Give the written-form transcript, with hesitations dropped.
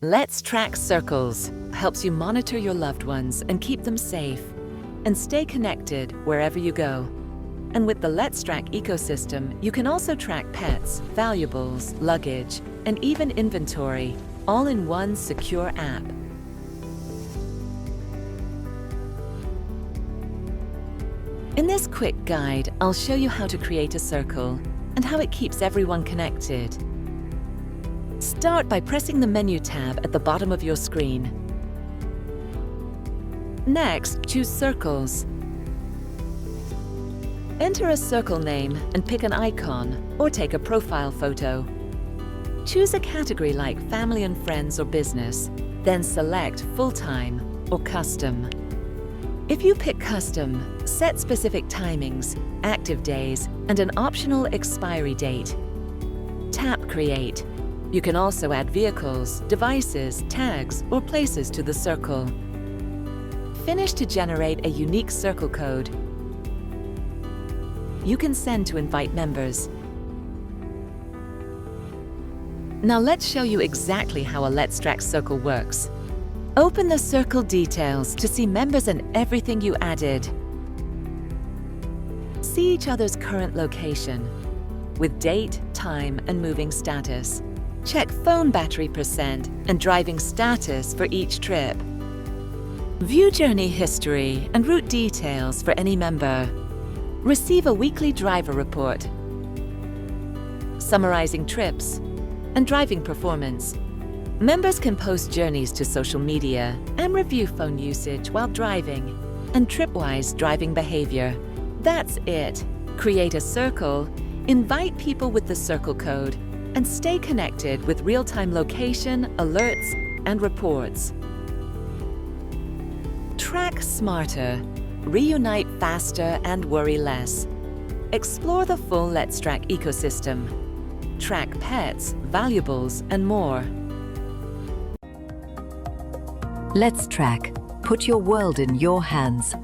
Letstrack Circles helps you monitor your loved ones and keep them safe, and stay connected wherever you go. And with the Letstrack ecosystem, you can also track pets, valuables, luggage, and even inventory, all in one secure app. In this quick guide, I'll show you how to create a circle and how it keeps everyone connected. Start by pressing the menu tab at the bottom of your screen. Next, choose Circles. Enter a circle name and pick an icon or take a profile photo. Choose a category like Family and Friends or Business, then select Full-Time or Custom. If you pick Custom, set specific timings, active days, and an optional expiry date. Tap Create. You can also add vehicles, devices, tags, or places to the circle. Finish to generate a unique circle code you can send to invite members. Now let's show you exactly how a Letstrack circle works. Open the circle details to see members and everything you added. See each other's current location with date, time, and moving status. Check phone battery percent and driving status for each trip. View journey history and route details for any member. Receive a weekly driver report, summarizing trips and driving performance. Members can post journeys to social media and review phone usage while driving and trip-wise driving behavior. That's it. Create a circle, invite people with the circle code, and stay connected with real-time location, alerts, and reports. Track smarter, reunite faster, and worry less. Explore the full Letstrack ecosystem. Track pets, valuables, and more. Letstrack. Put your world in your hands.